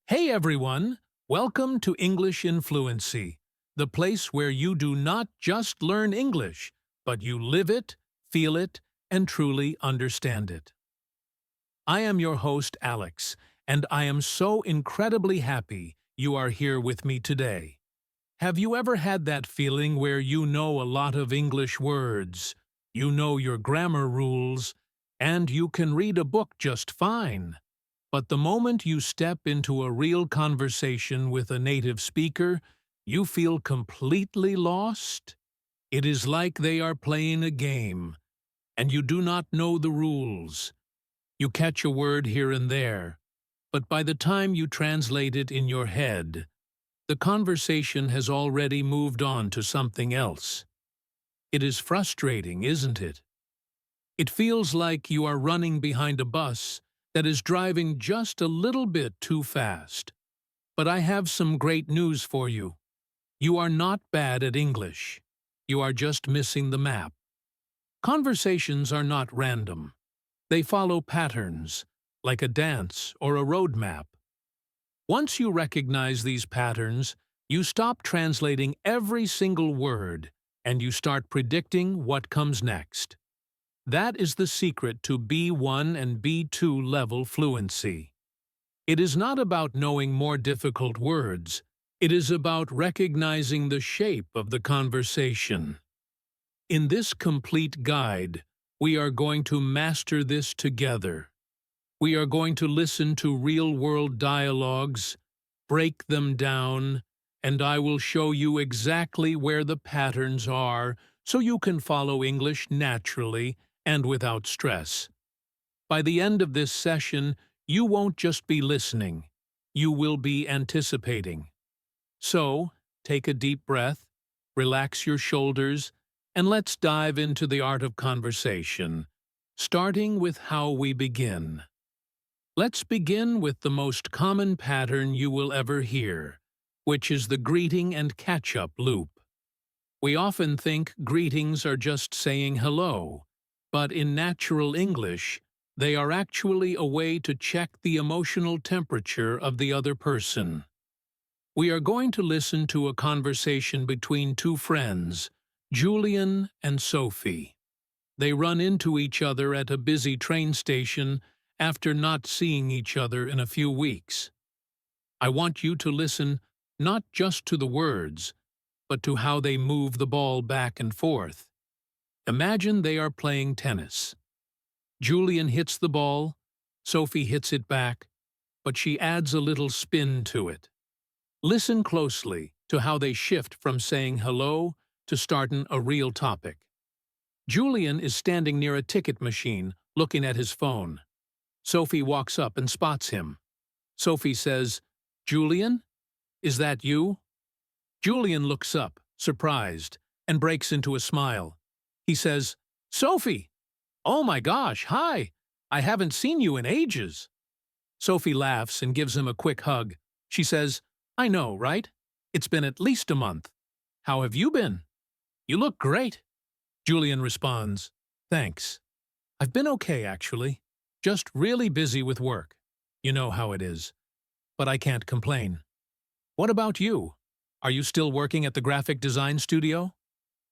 Hey everyone! Welcome to English in Fluency, the place where you do not just learn English, but you live it, feel it, and truly understand it. I am your host, Alex, and I am so incredibly happy you are here with me today. Have you ever had that feeling where you know a lot of English words, you know your grammar rules, and you can read a book just fine? But the moment you step into a real conversation with a native speaker, you feel completely lost? It is like they are playing a game, and you do not know the rules. You catch a word here and there, but by the time you translate it in your head, the conversation has already moved on to something else. It is frustrating, isn't it? It feels like you are running behind a bus that is driving just a little bit too fast. But I have some great news for you. You are not bad at English. You are just missing the map. Conversations are not random. They follow patterns, like a dance or a road map. Once you recognize these patterns, you stop translating every single word and you start predicting what comes next. That is the secret to B1 and B2 level fluency. It is not about knowing more difficult words. It is about recognizing the shape of the conversation. In this complete guide, we are going to master this together. We are going to listen to real-world dialogues, break them down, and I will show you exactly where the patterns are so you can follow English naturally and without stress. By the end of this session, you won't just be listening, you will be anticipating. So, take a deep breath, relax your shoulders, and let's dive into the art of conversation, starting with how we begin. Let's begin with the most common pattern you will ever hear, which is the greeting and catch-up loop. We often think greetings are just saying hello, but in natural English, they are actually a way to check the emotional temperature of the other person. We are going to listen to a conversation between two friends, Julian and Sophie. They run into each other at a busy train station after not seeing each other in a few weeks. I want you to listen not just to the words, but to how they move the ball back and forth. Imagine they are playing tennis. Julian hits the ball, Sophie hits it back, but she adds a little spin to it. Listen closely to how they shift from saying hello to starting a real topic. Julian is standing near a ticket machine, looking at his phone. Sophie walks up and spots him. Sophie says, "Julian, is that you?" Julian looks up, surprised, and breaks into a smile. He says, "Sophie! Oh my gosh, hi! I haven't seen you in ages." Sophie laughs and gives him a quick hug. She says, "I know, right? It's been at least a month. How have you been?" "You look great." Julian responds, "Thanks. I've been okay, actually. Just really busy with work. You know how it is. But I can't complain. What about you? Are you still working at the graphic design studio?"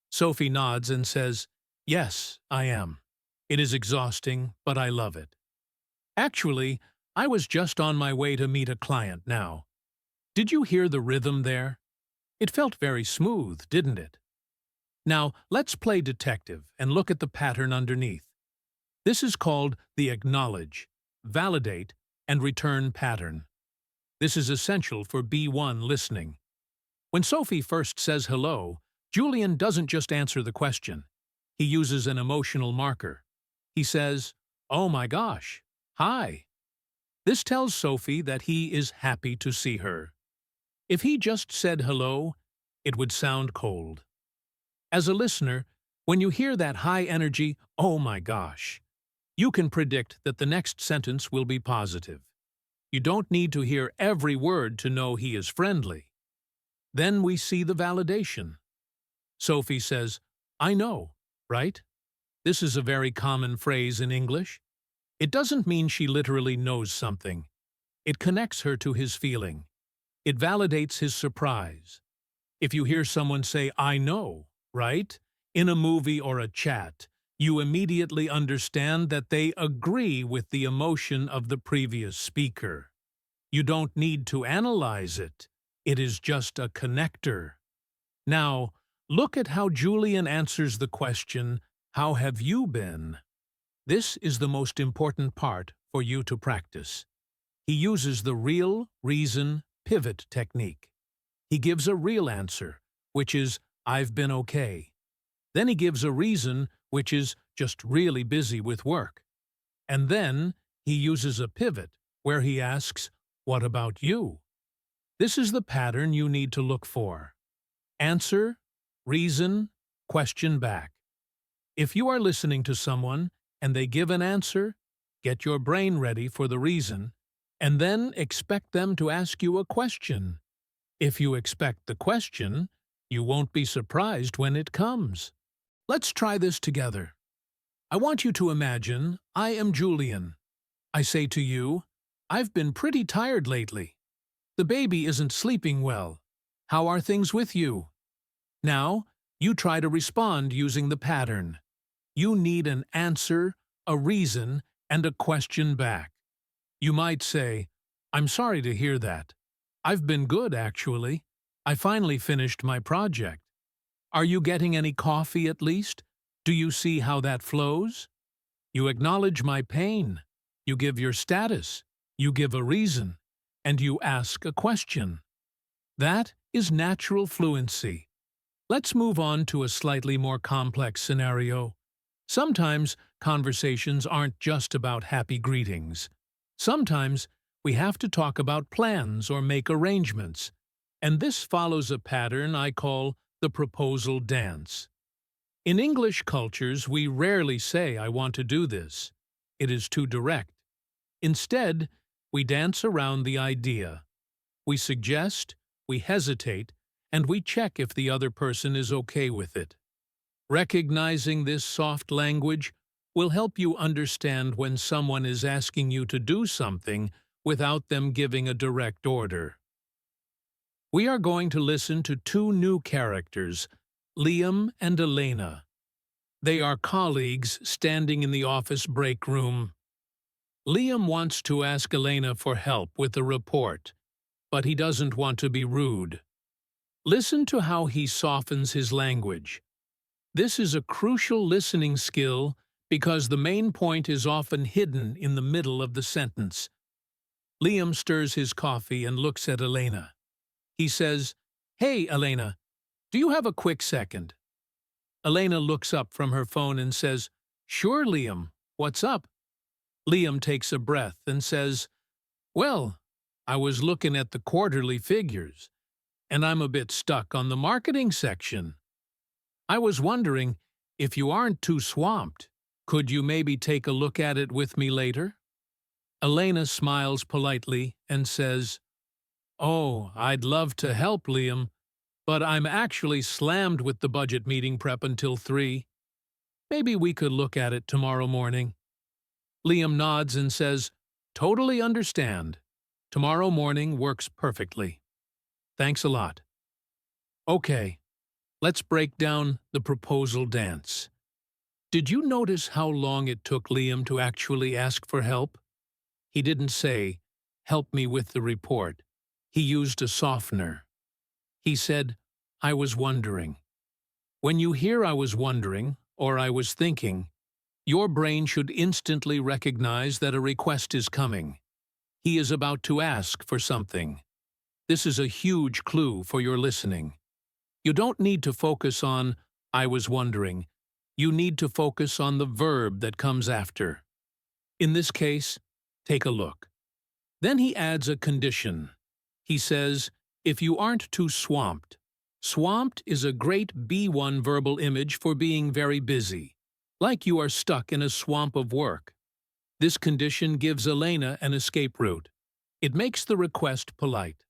Sophie nods and says, "Yes, I am. It is exhausting, but I love it. Actually, I was just on my way to meet a client now. Did you hear the rhythm there? It felt very smooth, didn't it? Now, let's play detective and look at the pattern underneath. This is called the acknowledge, validate, and return pattern. This is essential for B1 listening. When Sophie first says hello, Julian doesn't just answer the question. He uses an emotional marker. He says, "Oh my gosh, hi." This tells Sophie that he is happy to see her. If he just said hello, it would sound cold. As a listener, when you hear that high energy, "Oh my gosh," you can predict that the next sentence will be positive. You don't need to hear every word to know he is friendly. Then we see the validation. Sophie says, "I know, right?" This is a very common phrase in English. It doesn't mean she literally knows something. It connects her to his feeling. It validates his surprise. If you hear someone say, "I know," right? In a movie or a chat, you immediately understand that they agree with the emotion of the previous speaker. You don't need to analyze it. It is just a connector. Now, look at how Julian answers the question, "How have you been?" This is the most important part for you to practice. He uses the real, reason, pivot technique. He gives a real answer, which is, "I've been okay." Then he gives a reason, which is, "just really busy with work." And then he uses a pivot, where he asks, "What about you?" This is the pattern you need to look for. Answer, reason, question back. If you are listening to someone and they give an answer, get your brain ready for the reason, and then expect them to ask you a question. If you expect the question, you won't be surprised when it comes. Let's try this together. I want you to imagine I am Julian. I say to you, "I've been pretty tired lately. The baby isn't sleeping well. How are things with you?" Now, you try to respond using the pattern. You need an answer, a reason, and a question back. You might say, "I'm sorry to hear that. I've been good, actually. I finally finished my project. Are you getting any coffee at least? Do you see how that flows?" You acknowledge my pain. You give your status. You give a reason. And you ask a question. That is natural fluency. Let's move on to a slightly more complex scenario. Sometimes conversations aren't just about happy greetings. Sometimes we have to talk about plans or make arrangements. And this follows a pattern I call the proposal dance. In English cultures, we rarely say, "I want to do this." It is too direct. Instead, we dance around the idea. We suggest, we hesitate, and we check if the other person is okay with it. Recognizing this soft language will help you understand when someone is asking you to do something without them giving a direct order. We are going to listen to two new characters, Liam and Elena. They are colleagues standing in the office break room. Liam wants to ask Elena for help with a report, but he doesn't want to be rude. Listen to how he softens his language. This is a crucial listening skill because the main point is often hidden in the middle of the sentence. Liam stirs his coffee and looks at Elena. He says, "Hey, Elena, do you have a quick second?" Elena looks up from her phone and says, "Sure, Liam, what's up?" Liam takes a breath and says, "Well, I was looking at the quarterly figures, and I'm a bit stuck on the marketing section. I was wondering, if you aren't too swamped, could you maybe take a look at it with me later?" Elena smiles politely and says, "Oh, I'd love to help, Liam, but I'm actually slammed with the budget meeting prep until 3. Maybe we could look at it tomorrow morning." Liam nods and says, "Totally understand. Tomorrow morning works perfectly. Thanks a lot." Okay, let's break down the proposal dance. Did you notice how long it took Liam to actually ask for help? He didn't say, "Help me with the report." He used a softener. He said, "I was wondering." When you hear "I was wondering" or "I was thinking," your brain should instantly recognize that a request is coming. He is about to ask for something. This is a huge clue for your listening. You don't need to focus on "I was wondering." You need to focus on the verb that comes after. In this case, take a look. Then he adds a condition. He says, "If you aren't too swamped." Swamped is a great B1 verbal image for being very busy, like you are stuck in a swamp of work. This condition gives Elena an escape route. It makes the request polite.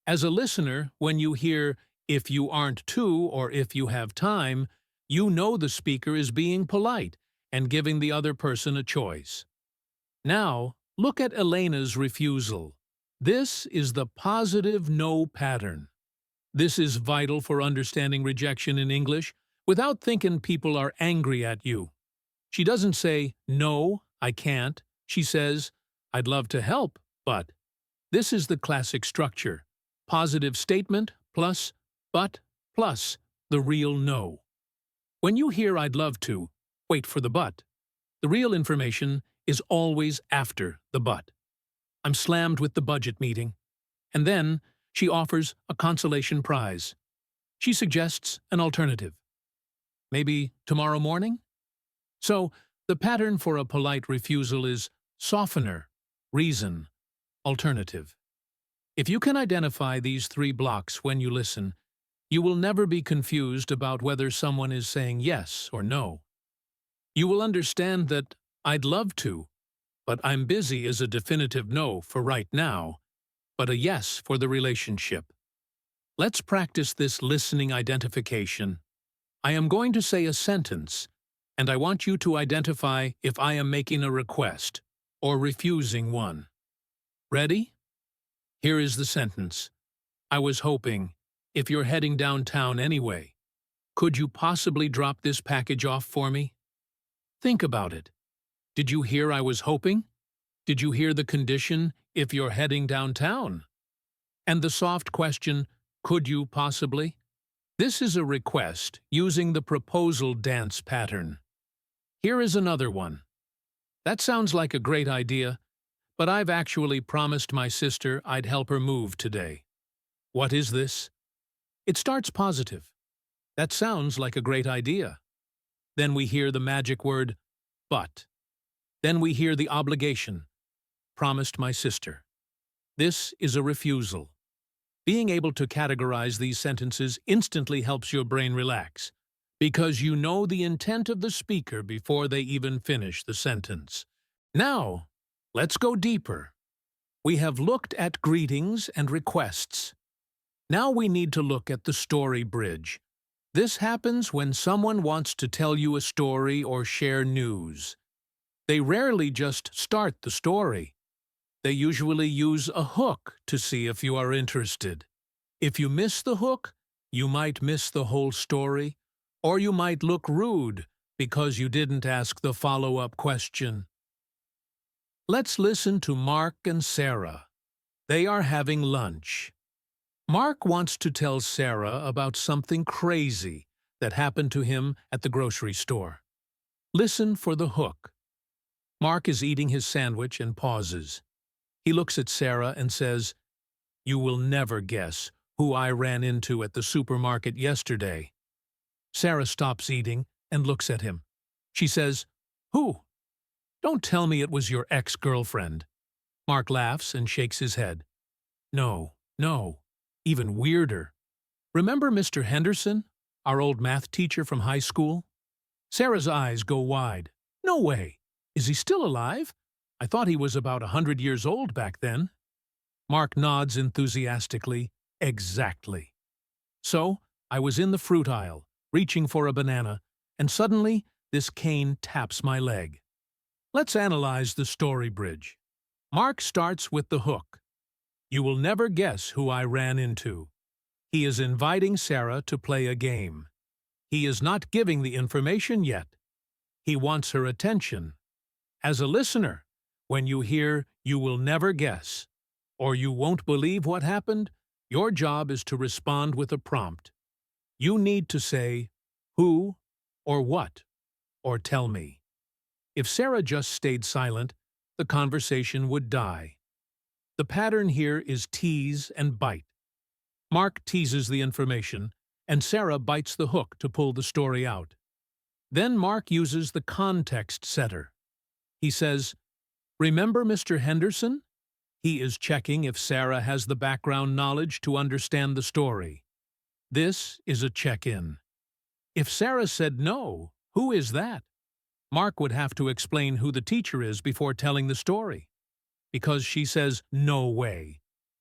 As a listener, when you hear "if you aren't too" or "if you have time," you know the speaker is being polite and giving the other person a choice. Now, look at Elena's refusal. This is the positive no pattern. This is vital for understanding rejection in English without thinking people are angry at you. She doesn't say, "No, I can't." She says, "I'd love to help, but." This is the classic structure. Positive statement plus, but, plus, the real no. When you hear "I'd love to," wait for the but. The real information is always after the but. "I'm slammed with the budget meeting." And then she offers a consolation prize. She suggests an alternative. Maybe tomorrow morning? So, the pattern for a polite refusal is softener, reason, alternative. If you can identify these three blocks when you listen, you will never be confused about whether someone is saying yes or no. You will understand that "I'd love to," but "I'm busy" is a definitive no for right now, but a yes for the relationship. Let's practice this listening identification. I am going to say a sentence, and I want you to identify if I am making a request or refusing one. Ready? Here is the sentence. I was hoping, if you're heading downtown anyway, could you possibly drop this package off for me? Think about it. Did you hear "I was hoping"? Did you hear the condition, "if you're heading downtown"? And the soft question, "could you possibly"? This is a request using the proposal dance pattern. Here is another one. That sounds like a great idea, but I've actually promised my sister I'd help her move today. What is this? It starts positive. That sounds like a great idea. Then we hear the magic word, but. Then we hear the obligation, promised my sister. This is a refusal. Being able to categorize these sentences instantly helps your brain relax, because you know the intent of the speaker before they even finish the sentence. Now, let's go deeper. We have looked at greetings and requests. Now we need to look at the story bridge. This happens when someone wants to tell you a story or share news. They rarely just start the story. They usually use a hook to see if you are interested. If you miss the hook, you might miss the whole story, or you might look rude because you didn't ask the follow-up question. Let's listen to Mark and Sarah. They are having lunch. Mark wants to tell Sarah about something crazy that happened to him at the grocery store. Listen for the hook. Mark is eating his sandwich and pauses. He looks at Sarah and says, "You will never guess who I ran into at the supermarket yesterday." Sarah stops eating and looks at him. She says, "Who? Don't tell me it was your ex-girlfriend." Mark laughs and shakes his head. No. Even weirder. Remember Mr. Henderson, our old math teacher from high school? Sarah's eyes go wide. No way. Is he still alive? I thought he was about 100 years old back then. Mark nods enthusiastically. Exactly. So, I was in the fruit aisle, reaching for a banana, and suddenly this cane taps my leg. Let's analyze the story bridge. Mark starts with the hook. You will never guess who I ran into. He is inviting Sarah to play a game. He is not giving the information yet. He wants her attention. As a listener, when you hear "you will never guess," or "you won't believe what happened," your job is to respond with a prompt. You need to say, "Who?" or "What?" or "Tell me." If Sarah just stayed silent, the conversation would die. The pattern here is tease and bite. Mark teases the information, and Sarah bites the hook to pull the story out. Then Mark uses the context setter. He says, "Remember Mr. Henderson?" He is checking if Sarah has the background knowledge to understand the story. This is a check-in. If Sarah said no, who is that? Mark would have to explain who the teacher is before telling the story. Because she says "no way,"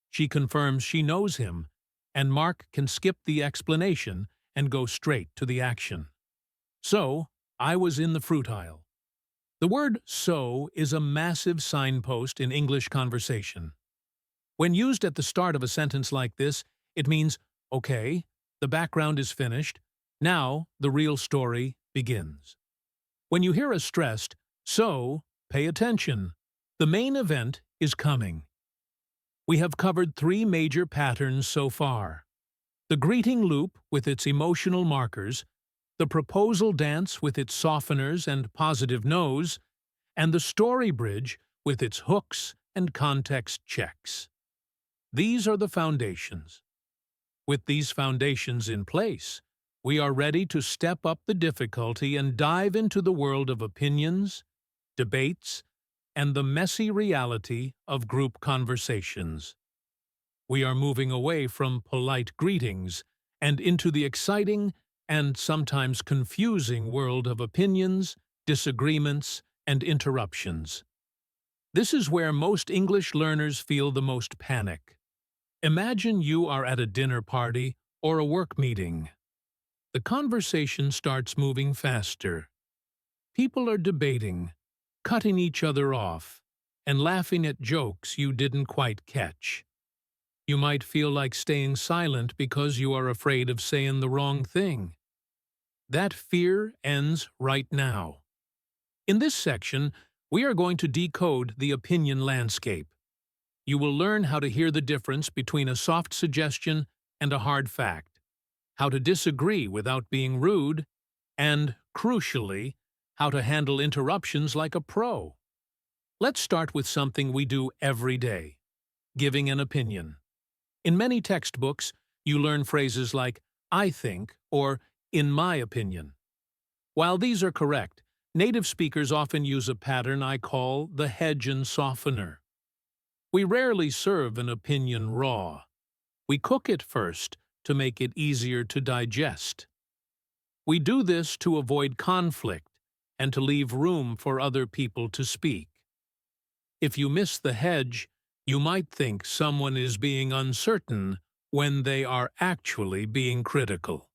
she confirms she knows him, and Mark can skip the explanation and go straight to the action. So, I was in the fruit aisle. The word "so" is a massive signpost in English conversation. When used at the start of a sentence like this, it means, okay, the background is finished, now the real story begins. When you hear us stressed, so, pay attention. The main event is coming. We have covered three major patterns so far. The greeting loop with its emotional markers, the proposal dance with its softeners and positive no's, and the story bridge with its hooks and context checks. These are the foundations. With these foundations in place, we are ready to step up the difficulty and dive into the world of opinions, debates, and the messy reality of group conversations. We are moving away from polite greetings and into the exciting and sometimes confusing world of opinions, disagreements, and interruptions. This is where most English learners feel the most panic. Imagine you are at a dinner party or a work meeting. The conversation starts moving faster. People are debating, cutting each other off, and laughing at jokes you didn't quite catch. You might feel like staying silent because you are afraid of saying the wrong thing. That fear ends right now. In this section, we are going to decode the opinion landscape. You will learn how to hear the difference between a soft suggestion and a hard fact, how to disagree without being rude, and, crucially, how to handle interruptions like a pro. Let's start with something we do every day: giving an opinion. In many textbooks, you learn phrases like, "I think," or "in my opinion." While these are correct, native speakers often use a pattern I call the hedge and softener. We rarely serve an opinion raw. We cook it first to make it easier to digest. We do this to avoid conflict and to leave room for other people to speak. If you miss the hedge, you might think someone is being uncertain when they are actually being critical.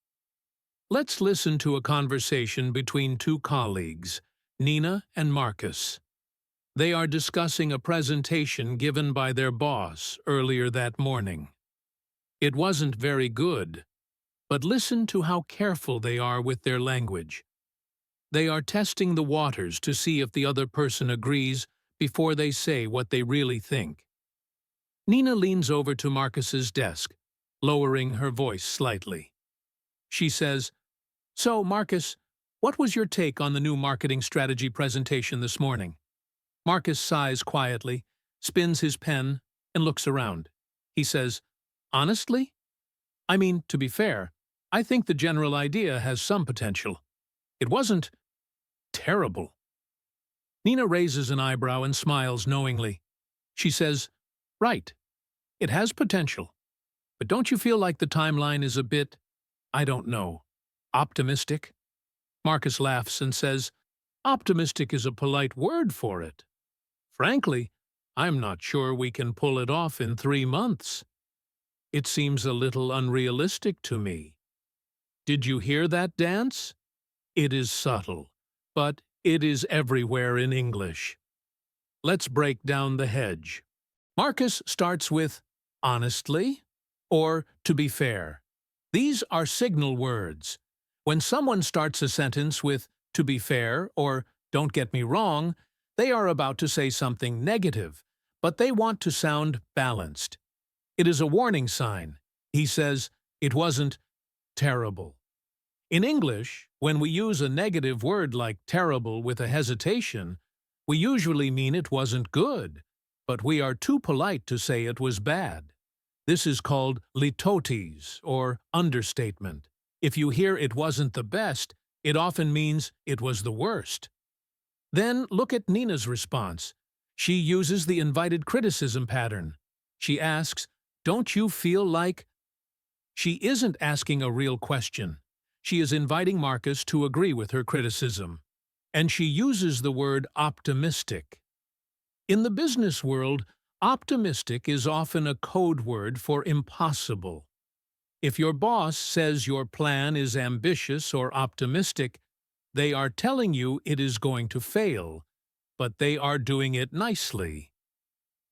Let's listen to a conversation between two colleagues, Nina and Marcus. They are discussing a presentation given by their boss earlier that morning. It wasn't very good, but listen to how careful they are with their language. They are testing the waters to see if the other person agrees before they say what they really think. Nina leans over to Marcus's desk, lowering her voice slightly. She says, "So, Marcus, what was your take on the new marketing strategy presentation this morning?" Marcus sighs quietly, spins his pen, and looks around. He says, "Honestly? I mean, to be fair, I think the general idea has some potential. It wasn't terrible." Nina raises an eyebrow and smiles knowingly. She says, "Right, it has potential. But don't you feel like the timeline is a bit, I don't know, optimistic?" Marcus laughs and says, "Optimistic is a polite word for it. Frankly, I'm not sure we can pull it off in 3 months. It seems a little unrealistic to me. Did you hear that dance? It is subtle, but it is everywhere in English. Let's break down the hedge." Marcus starts with honestly or to be fair. These are signal words. When someone starts a sentence with to be fair or don't get me wrong, they are about to say something negative, but they want to sound balanced. It is a warning sign. He says, "It wasn't terrible." In English, when we use a negative word like terrible with a hesitation, we usually mean it wasn't good, but we are too polite to say it was bad. This is called litotes, or understatement. If you hear it wasn't the best, it often means it was the worst. Then look at Nina's response. She uses the invited criticism pattern. She asks, "Don't you feel like—" She isn't asking a real question. She is inviting Marcus to agree with her criticism. And she uses the word optimistic. In the business world, optimistic is often a code word for impossible. If your boss says your plan is ambitious or optimistic, they are telling you it is going to fail, but they are doing it nicely.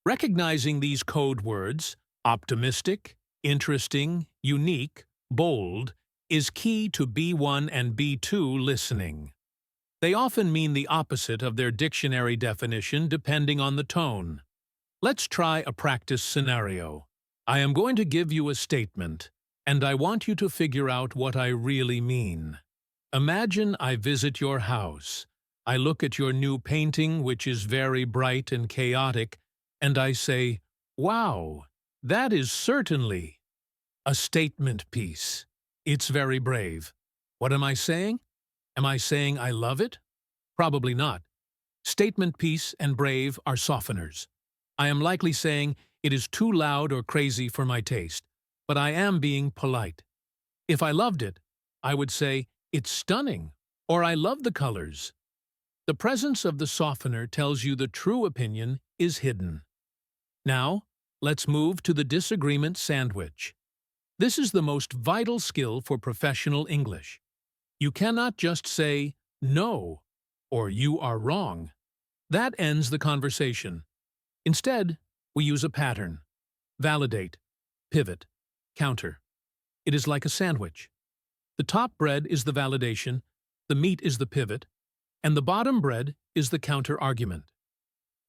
Recognizing these code words, optimistic, interesting, unique, bold, is key to B1 and B2 listening. They often mean the opposite of their dictionary definition depending on the tone. Let's try a practice scenario. I am going to give you a statement, and I want you to figure out what I really mean. Imagine I visit your house. I look at your new painting, which is very bright and chaotic, and I say, "Wow, that is certainly a statement piece. It's very brave." What am I saying? Am I saying I love it? Probably not. Statement piece and brave are softeners. I am likely saying it is too loud or crazy for my taste, but I am being polite. If I loved it, I would say, "It's stunning," or "I love the colors." The presence of the softener tells you the true opinion is hidden. Now, let's move to the disagreement sandwich. This is the most vital skill for professional English. You cannot just say, "No," or "You are wrong." That ends the conversation. Instead, we use a pattern. Validate, pivot, counter. It is like a sandwich. The top bread is the validation, the meat is the pivot, and the bottom bread is the counter-argument.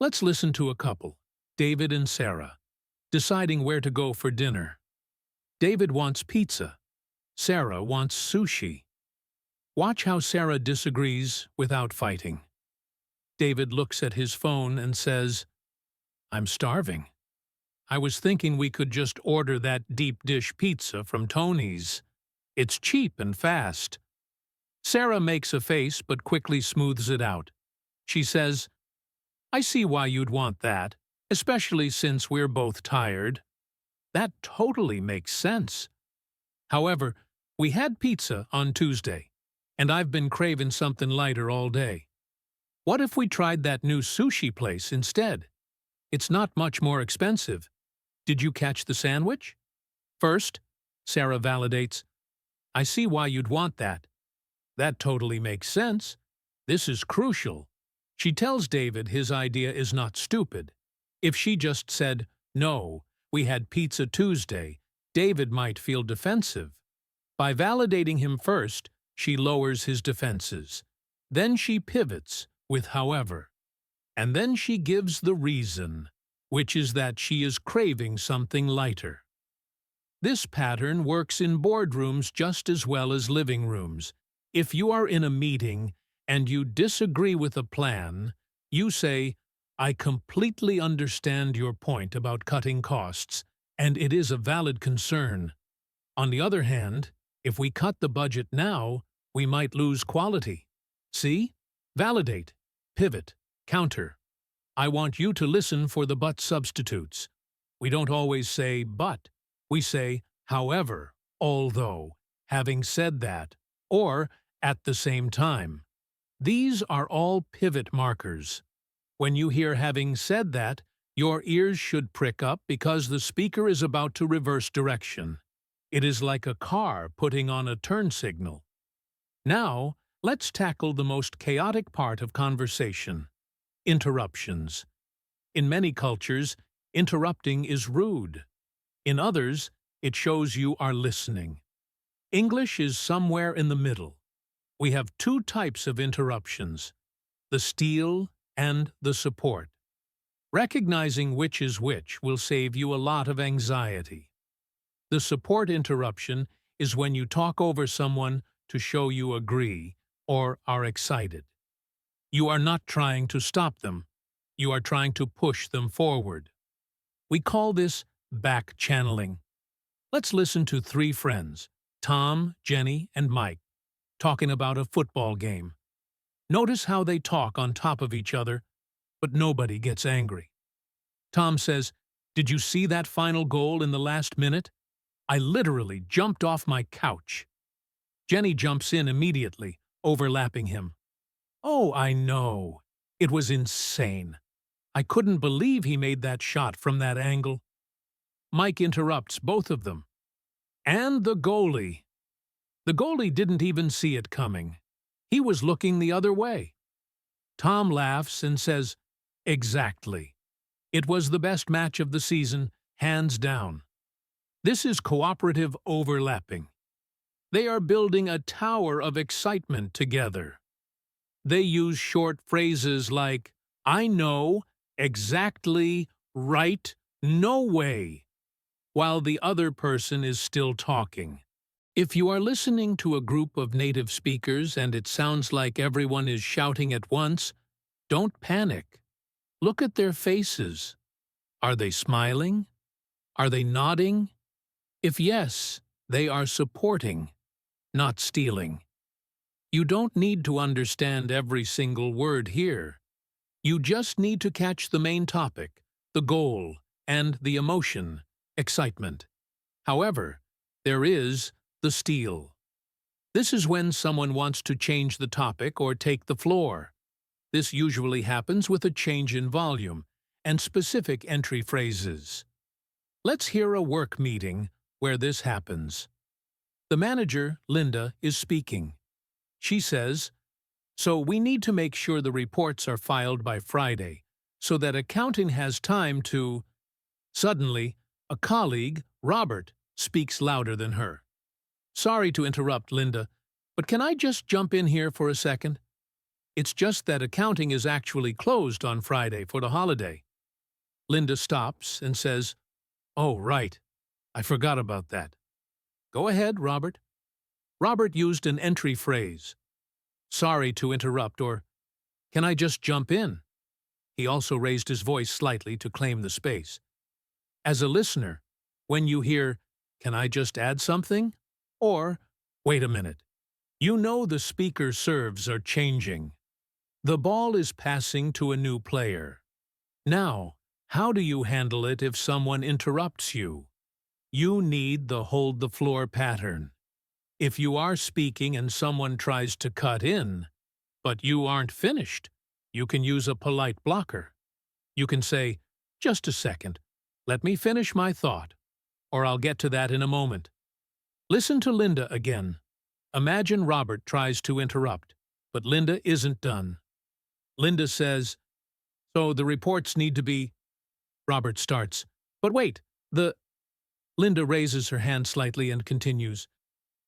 Let's listen to a couple, David and Sarah, deciding where to go for dinner. David wants pizza. Sarah wants sushi. Watch how Sarah disagrees without fighting. David looks at his phone and says, "I'm starving. I was thinking we could just order that deep dish pizza from Tony's. It's cheap and fast." Sarah makes a face but quickly smooths it out. She says, "I see why you'd want that, especially since we're both tired. That totally makes sense. However, we had pizza on Tuesday, and I've been craving something lighter all day. What if we tried that new sushi place instead? It's not much more expensive. Did you catch the sandwich?" First, Sarah validates, "I see why you'd want that. That totally makes sense. This is crucial." She tells David his idea is not stupid. If she just said, "No, we had pizza Tuesday," David might feel defensive. By validating him first, she lowers his defenses. Then she pivots with "however." And then she gives the reason, which is that she is craving something lighter. This pattern works in boardrooms just as well as living rooms. If you are in a meeting and you disagree with a plan, you say, "I completely understand your point about cutting costs, and it is a valid concern. On the other hand, if we cut the budget now, we might lose quality." See? Validate, pivot, counter. I want you to listen for the but substitutes. We don't always say but. We say, "however," "although," "having said that," or "at the same time." These are all pivot markers. When you hear "having said that," your ears should prick up because the speaker is about to reverse direction. It is like a car putting on a turn signal. Now, let's tackle the most chaotic part of conversation: interruptions. In many cultures, interrupting is rude. In others, it shows you are listening. English is somewhere in the middle. We have two types of interruptions: the steal and the support. Recognizing which is which will save you a lot of anxiety. The support interruption is when you talk over someone to show you agree or are excited. You are not trying to stop them. You are trying to push them forward. We call this back-channeling. Let's listen to three friends, Tom, Jenny, and Mike, talking about a football game. Notice how they talk on top of each other, but nobody gets angry. Tom says, "Did you see that final goal in the last minute? I literally jumped off my couch." Jenny jumps in immediately, overlapping him. "Oh, I know. It was insane. I couldn't believe he made that shot from that angle." Mike interrupts both of them. "And the goalie. The goalie didn't even see it coming. He was looking the other way." Tom laughs and says, "Exactly. It was the best match of the season, hands down. This is cooperative overlapping. They are building a tower of excitement together. They use short phrases like, I know, exactly, right, no way, while the other person is still talking. If you are listening to a group of native speakers and it sounds like everyone is shouting at once, don't panic. Look at their faces. Are they smiling? Are they nodding? If yes, they are supporting, not stealing. You don't need to understand every single word here. You just need to catch the main topic, the goal, and the emotion, excitement. However, there is the steal. This is when someone wants to change the topic or take the floor. This usually happens with a change in volume and specific entry phrases. Let's hear a work meeting where this happens. The manager, Linda, is speaking. She says, so we need to make sure the reports are filed by Friday so that accounting has time to… Suddenly, a colleague, Robert, speaks louder than her. Sorry to interrupt, Linda, but can I just jump in here for a second? It's just that accounting is actually closed on Friday for the holiday. Linda stops and says, oh, right. I forgot about that. Go ahead, Robert. Robert used an entry phrase. Sorry to interrupt, or can I just jump in? He also raised his voice slightly to claim the space. As a listener, when you hear, can I just add something? Or, wait a minute. You know the speaker's serves are changing. The ball is passing to a new player. Now, how do you handle it if someone interrupts you? You need the hold the floor pattern. If you are speaking and someone tries to cut in, but you aren't finished, you can use a polite blocker. You can say, just a second, let me finish my thought, or I'll get to that in a moment. Listen to Linda again. Imagine Robert tries to interrupt, but Linda isn't done. Linda says, so the reports need to be… Robert starts, but wait, Linda raises her hand slightly and continues,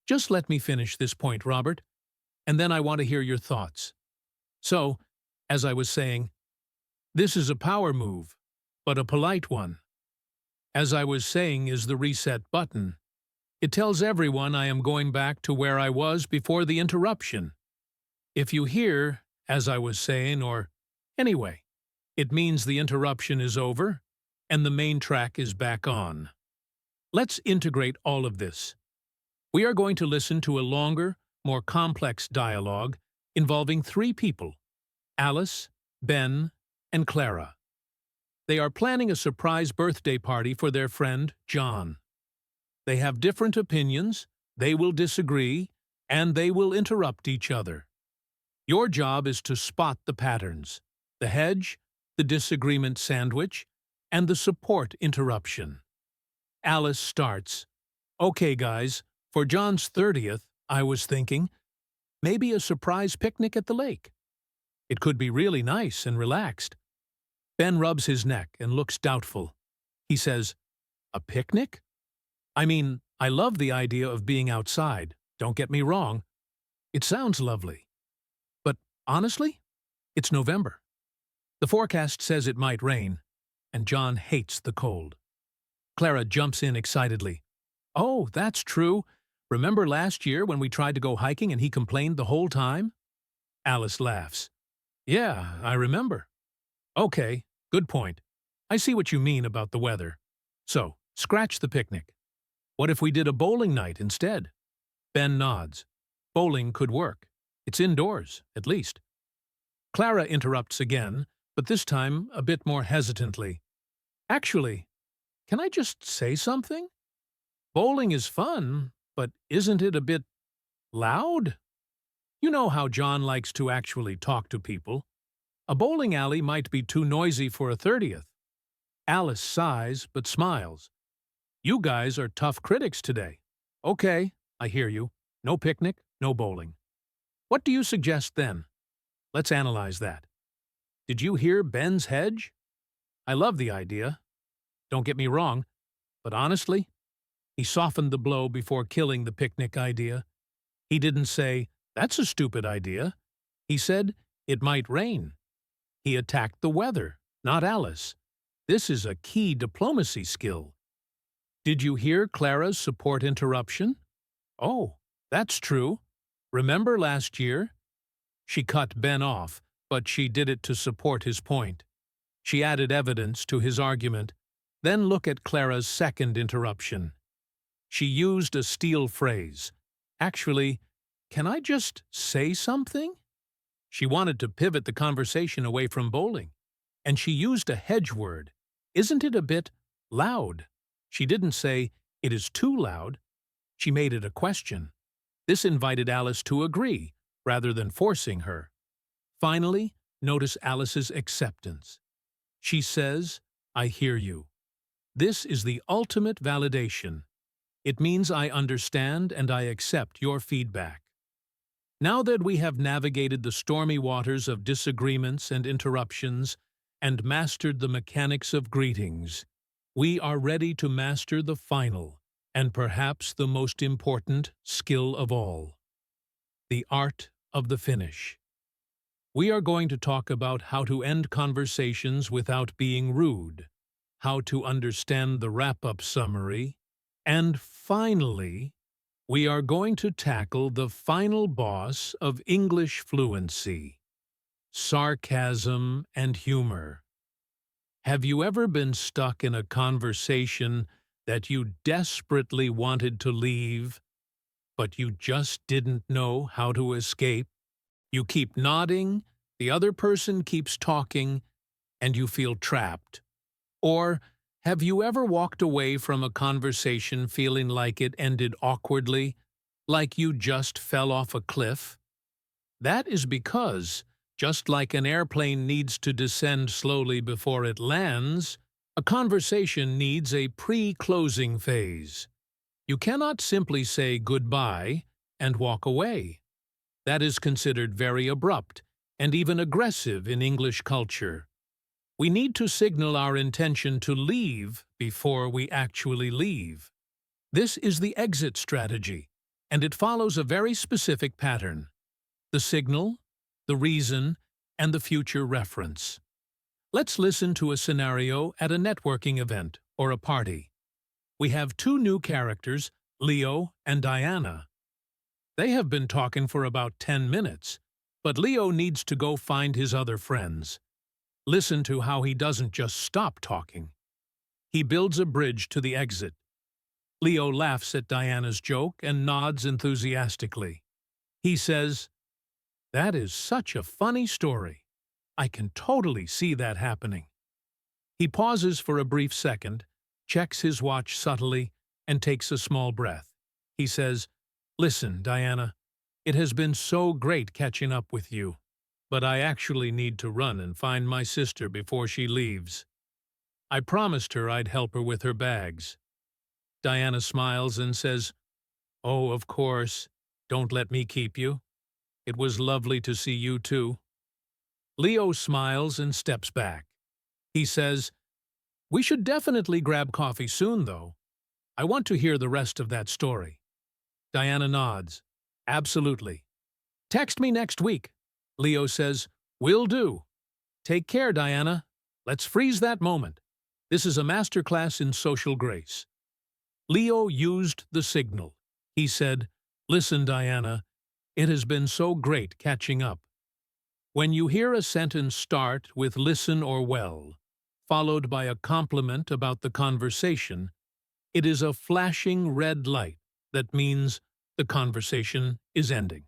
just let me finish this point, Robert, and then I want to hear your thoughts. So, as I was saying, this is a power move, but a polite one. As I was saying is the reset button. It tells everyone I am going back to where I was before the interruption. If you hear, as I was saying, or anyway, it means the interruption is over and the main track is back on. Let's integrate all of this. We are going to listen to a longer, more complex dialogue involving three people, Alice, Ben, and Clara. They are planning a surprise birthday party for their friend, John. They have different opinions, they will disagree, and they will interrupt each other. Your job is to spot the patterns, the hedge, the disagreement sandwich, and the support interruption. Alice starts, okay guys, for John's 30th, I was thinking, maybe a surprise picnic at the lake. It could be really nice and relaxed. Ben rubs his neck and looks doubtful. He says, a picnic? I mean, I love the idea of being outside, don't get me wrong. It sounds lovely. But honestly, it's November. The forecast says it might rain, and John hates the cold. Clara jumps in excitedly. Oh, that's true. Remember last year when we tried to go hiking and he complained the whole time? Alice laughs. Yeah, I remember. Okay, good point. I see what you mean about the weather. So, scratch the picnic. What if we did a bowling night instead? Ben nods. Bowling could work. It's indoors, at least. Clara interrupts again, but this time a bit more hesitantly. Actually, can I just say something? Bowling is fun, but isn't it a bit loud? You know how John likes to actually talk to people. A bowling alley might be too noisy for a 30th. Alice sighs but smiles. You guys are tough critics today. Okay, I hear you. No picnic, no bowling. What do you suggest then? Let's analyze that. Did you hear Ben's hedge? I love the idea. Don't get me wrong, but honestly, he softened the blow before killing the picnic idea. He didn't say, that's a stupid idea. He said, it might rain. He attacked the weather, not Alice. This is a key diplomacy skill. Did you hear Clara's support interruption? Oh, that's true. Remember last year? She cut Ben off, but she did it to support his point. She added evidence to his argument. Then look at Clara's second interruption. She used a steel phrase. Actually, can I just say something? She wanted to pivot the conversation away from bowling. And she used a hedge word. Isn't it a bit loud? She didn't say, it is too loud. She made it a question. This invited Alice to agree, rather than forcing her. Finally, notice Alice's acceptance. She says, I hear you. This is the ultimate validation. It means I understand and I accept your feedback. Now that we have navigated the stormy waters of disagreements and interruptions and mastered the mechanics of greetings, we are ready to master the final, and perhaps the most important, skill of all: the art of the finish. We are going to talk about how to end conversations without being rude, how to understand the wrap-up summary, and finally, we are going to tackle the final boss of English fluency: sarcasm and humor. Have you ever been stuck in a conversation that you desperately wanted to leave, but you just didn't know how to escape? You keep nodding, the other person keeps talking, and you feel trapped. Or have you ever walked away from a conversation feeling like it ended awkwardly, like you just fell off a cliff? That is because, just like an airplane needs to descend slowly before it lands, a conversation needs a pre-closing phase. You cannot simply say goodbye and walk away. That is considered very abrupt and even aggressive in English culture. We need to signal our intention to leave before we actually leave. This is the exit strategy, and it follows a very specific pattern: the signal, the reason, and the future reference. Let's listen to a scenario at a networking event or a party. We have two new characters, Leo and Diana. They have been talking for about 10 minutes, but Leo needs to go find his other friends. Listen to how he doesn't just stop talking. He builds a bridge to the exit. Leo laughs at Diana's joke and nods enthusiastically. He says, "That is such a funny story. I can totally see that happening." He pauses for a brief second, checks his watch subtly, and takes a small breath. He says, "Listen, Diana, it has been so great catching up with you, but I actually need to run and find my sister before she leaves. I promised her I'd help her with her bags." Diana smiles and says, "Oh, of course. Don't let me keep you. It was lovely to see you too." Leo smiles and steps back. He says, "We should definitely grab coffee soon, though. I want to hear the rest of that story." Diana nods. "Absolutely. Text me next week." Leo says, "Will do." "Take care, Diana. Let's freeze that moment. This is a masterclass in social grace." Leo used the signal. He said, "Listen, Diana, it has been so great catching up." When you hear a sentence start with "listen" or "well," followed by a compliment about the conversation, it is a flashing red light that means the conversation is ending.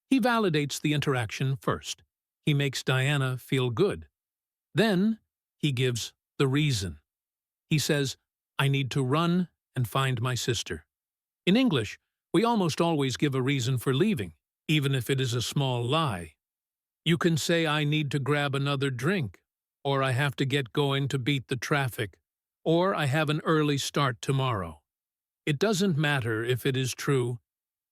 He validates the interaction first. He makes Diana feel good. Then he gives the reason. He says, "I need to run and find my sister." In English, we almost always give a reason for leaving, even if it is a small lie. You can say, "I need to grab another drink," or "I have to get going to beat the traffic," or "I have an early start tomorrow." It doesn't matter if it is true.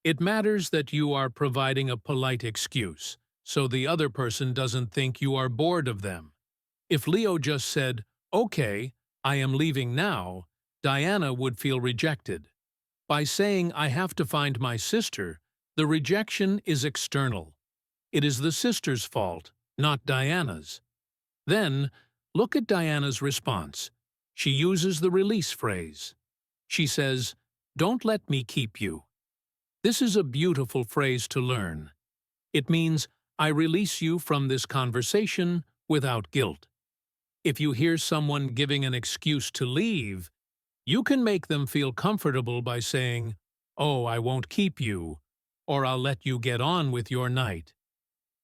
It matters that you are providing a polite excuse, so the other person doesn't think you are bored of them. If Leo just said, "Okay, I am leaving now," Diana would feel rejected. By saying, "I have to find my sister," the rejection is external. It is the sister's fault, not Diana's. Then, look at Diana's response. She uses the release phrase. She says, "Don't let me keep you." This is a beautiful phrase to learn. It means, I release you from this conversation without guilt. If you hear someone giving an excuse to leave, you can make them feel comfortable by saying, "Oh, I won't keep you," or "I'll let you get on with your night."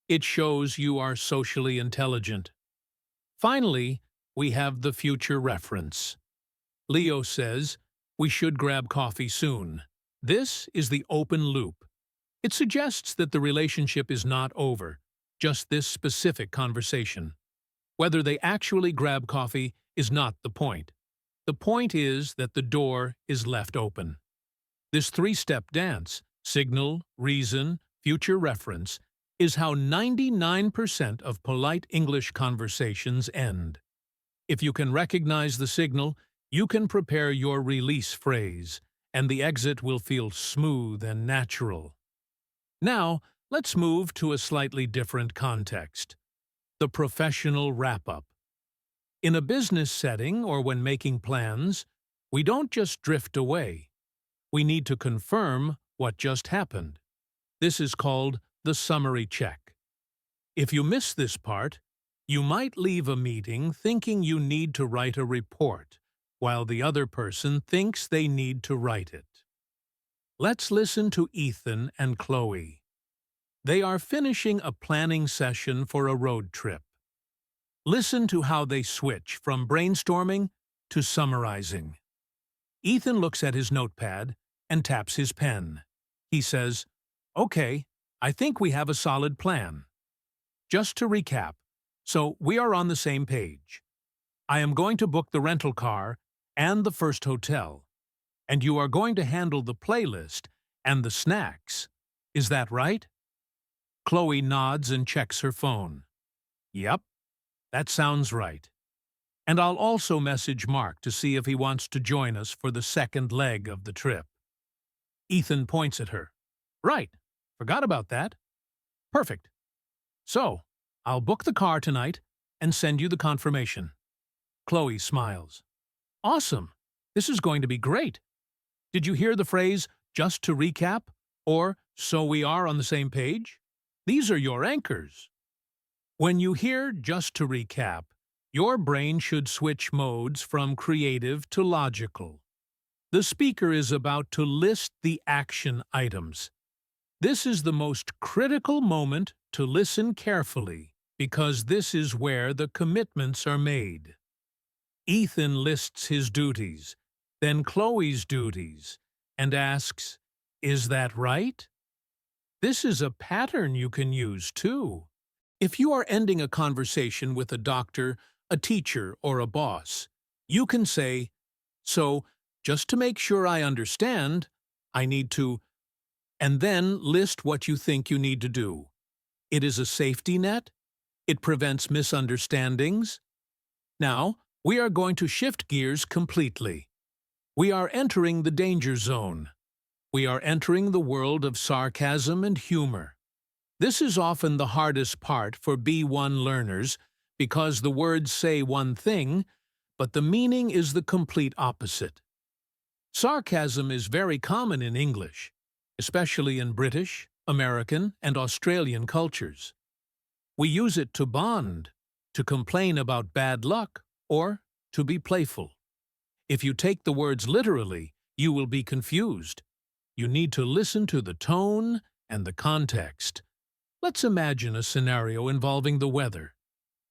It shows you are socially intelligent. Finally, we have the future reference. Leo says, "We should grab coffee soon." This is the open loop. It suggests that the relationship is not over, just this specific conversation. Whether they actually grab coffee is not the point. The point is that the door is left open. This three-step dance, signal, reason, future reference, is how 99% of polite English conversations end. If you can recognize the signal, you can prepare your release phrase, and the exit will feel smooth and natural. Now, let's move to a slightly different context. The professional wrap-up. In a business setting or when making plans, we don't just drift away. We need to confirm what just happened. This is called the summary check. If you miss this part, you might leave a meeting thinking you need to write a report, while the other person thinks they need to write it. Let's listen to Ethan and Chloe. They are finishing a planning session for a road trip. Listen to how they switch from brainstorming to summarizing. Ethan looks at his notepad and taps his pen. He says, "Okay, I think we have a solid plan." Just to recap, so we are on the same page. I am going to book the rental car and the first hotel, and you are going to handle the playlist and the snacks. Is that right? Chloe nods and checks her phone. Yep, that sounds right. And I'll also message Mark to see if he wants to join us for the second leg of the trip. Ethan points at her. Right, forgot about that. Perfect. So, I'll book the car tonight and send you the confirmation. Chloe smiles. Awesome, this is going to be great. Did you hear the phrase, "just to recap," or "so we are on the same page"? These are your anchors. When you hear "just to recap," your brain should switch modes from creative to logical. The speaker is about to list the action items. This is the most critical moment to listen carefully, because this is where the commitments are made. Ethan lists his duties, then Chloe's duties, and asks, "Is that right?" This is a pattern you can use, too. If you are ending a conversation with a doctor, a teacher, or a boss, you can say, "So, just to make sure I understand, I need to," and then list what you think you need to do. It is a safety net. It prevents misunderstandings. Now, we are going to shift gears completely. We are entering the danger zone. We are entering the world of sarcasm and humor. This is often the hardest part for B1 learners because the words say one thing, but the meaning is the complete opposite. Sarcasm is very common in English, especially in British, American, and Australian cultures. We use it to bond, to complain about bad luck, or to be playful. If you take the words literally, you will be confused. You need to listen to the tone and the context. Let's imagine a scenario involving the weather.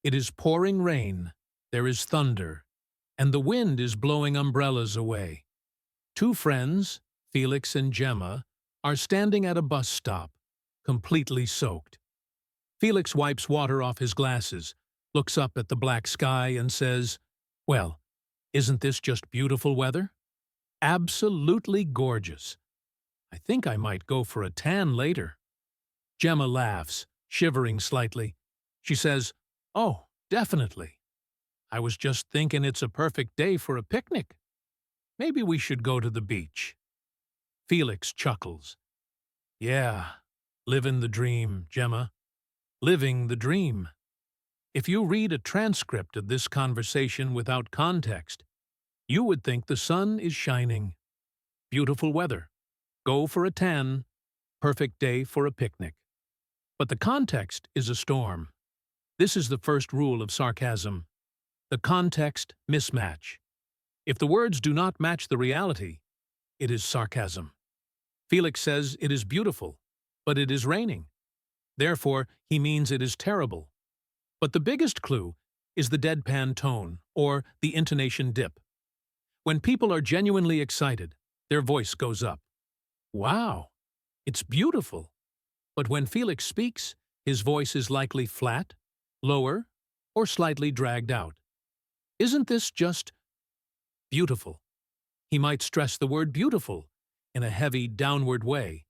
It is pouring rain, there is thunder, and the wind is blowing umbrellas away. Two friends, Felix and Gemma, are standing at a bus stop, completely soaked. Felix wipes water off his glasses, looks up at the black sky and says, "Well, isn't this just beautiful weather? Absolutely gorgeous. I think I might go for a tan later." Gemma laughs, shivering slightly. She says, "Oh, definitely." I was just thinking it's a perfect day for a picnic. Maybe we should go to the beach. Felix chuckles. Yeah, living the dream, Gemma. Living the dream. If you read a transcript of this conversation without context, you would think the sun is shining. Beautiful weather. Go for a tan. Perfect day for a picnic. But the context is a storm. This is the first rule of sarcasm. The context mismatch. If the words do not match the reality, it is sarcasm. Felix says it is beautiful, but it is raining. Therefore, he means it is terrible. But the biggest clue is the deadpan tone, or the intonation dip. When people are genuinely excited, their voice goes up. Wow, it's beautiful. But when Felix speaks, his voice is likely flat, lower, or slightly dragged out. Isn't this just beautiful? He might stress the word beautiful in a heavy, downward way.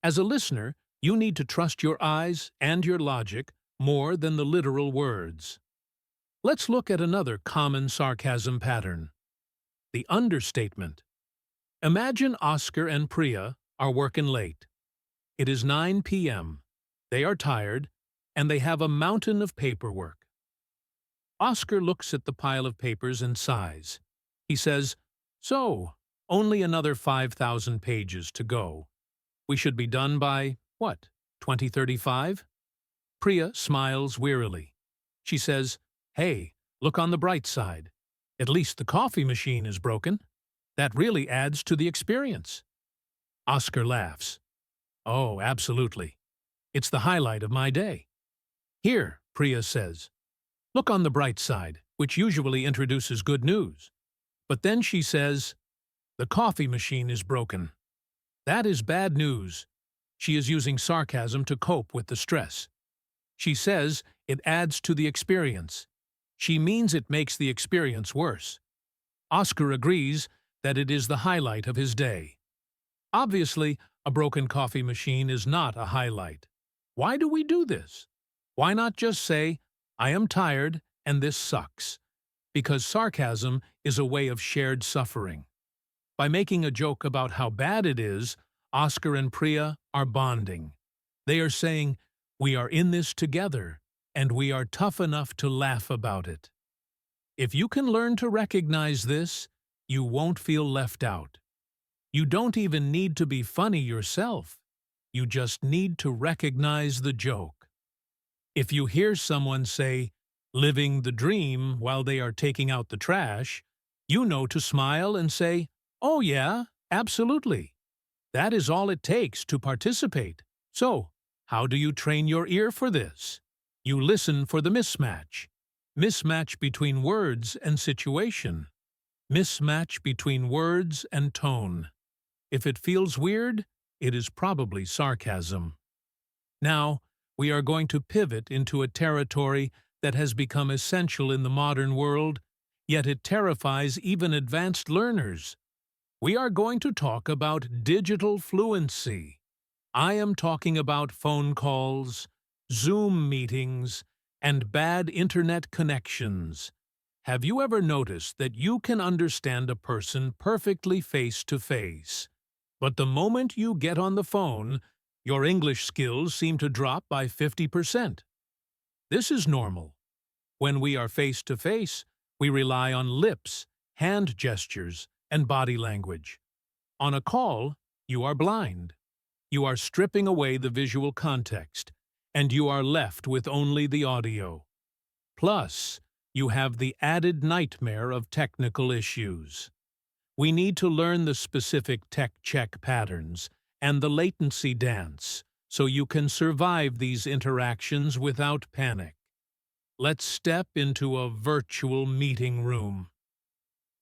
As a listener, you need to trust your eyes and your logic more than the literal words. Let's look at another common sarcasm pattern. The understatement. Imagine Oscar and Priya are working late. It is 9 p.m. They are tired, and they have a mountain of paperwork. Oscar looks at the pile of papers and sighs. He says, "So, only another 5,000 pages to go. We should be done by, what, 2035? Priya smiles wearily. She says, "Hey, look on the bright side. At least the coffee machine is broken. That really adds to the experience." Oscar laughs. "Oh, absolutely. It's the highlight of my day." "Here," Priya says, "look on the bright side," which usually introduces good news. But then she says, "The coffee machine is broken." That is bad news. She is using sarcasm to cope with the stress. She says it adds to the experience. She means it makes the experience worse. Oscar agrees that it is the highlight of his day. Obviously, a broken coffee machine is not a highlight. Why do we do this? Why not just say, "I am tired and this sucks"? Because sarcasm is a way of shared suffering. By making a joke about how bad it is, Oscar and Priya are bonding. They are saying, "We are in this together, and we are tough enough to laugh about it." If you can learn to recognize this, you won't feel left out. You don't even need to be funny yourself. You just need to recognize the joke. If you hear someone say, "living the dream" while they are taking out the trash, you know to smile and say, "Oh yeah, absolutely." That is all it takes to participate. So, how do you train your ear for this? You listen for the mismatch. Mismatch between words and situation. Mismatch between words and tone. If it feels weird, it is probably sarcasm. Now, we are going to pivot into a territory that has become essential in the modern world, yet it terrifies even advanced learners. We are going to talk about digital fluency. I am talking about phone calls, Zoom meetings, and bad internet connections. Have you ever noticed that you can understand a person perfectly face to face, but the moment you get on the phone, your English skills seem to drop by 50%? This is normal. When we are face to face, we rely on lips, hand gestures, and body language. On a call, you are blind. You are stripping away the visual context, and you are left with only the audio. Plus, you have the added nightmare of technical issues. We need to learn the specific tech check patterns and the latency dance so you can survive these interactions without panic. Let's step into a virtual meeting room.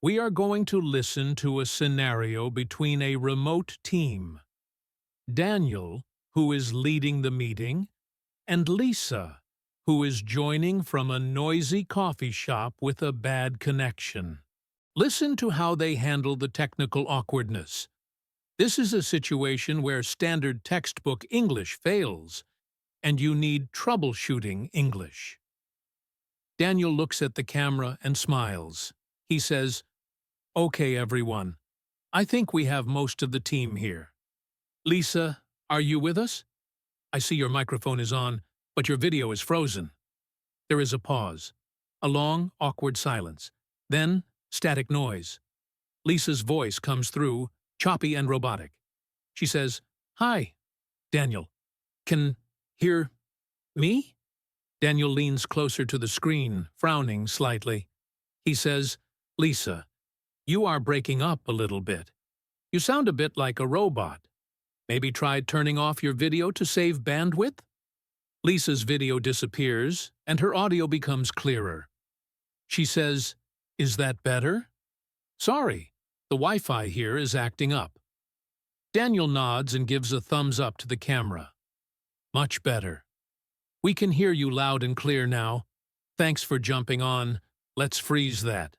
We are going to listen to a scenario between a remote team. Daniel, who is leading the meeting, and Lisa, who is joining from a noisy coffee shop with a bad connection. Listen to how they handle the technical awkwardness. This is a situation where standard textbook English fails, and you need troubleshooting English. Daniel looks at the camera and smiles. He says, "Okay, everyone. I think we have most of the team here. Lisa, are you with us? I see your microphone is on, but your video is frozen." There is a pause. A long, awkward silence. Then, static noise. Lisa's voice comes through, choppy and robotic. She says, "Hi, Daniel. Can hear me?" Daniel leans closer to the screen, frowning slightly. He says, "Lisa, you are breaking up a little bit. You sound a bit like a robot. Maybe try turning off your video to save bandwidth?" Lisa's video disappears, and her audio becomes clearer. She says, "Is that better?" "Sorry, the Wi-Fi here is acting up." Daniel nods and gives a thumbs up to the camera. "Much better. We can hear you loud and clear now. Thanks for jumping on. Let's freeze that."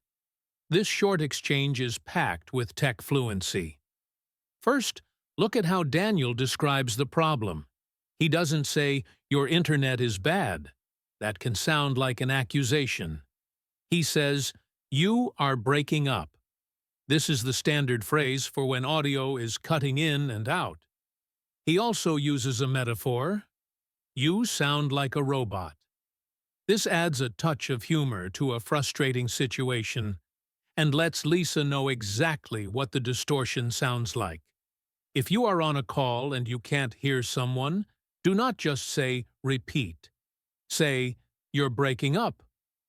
This short exchange is packed with tech fluency. First, look at how Daniel describes the problem. He doesn't say, "Your internet is bad." That can sound like an accusation. He says, "You are breaking up." This is the standard phrase for when audio is cutting in and out. He also uses a metaphor. "You sound like a robot." This adds a touch of humor to a frustrating situation and lets Lisa know exactly what the distortion sounds like. If you are on a call and you can't hear someone, do not just say, "Repeat." Say, "You're breaking up,"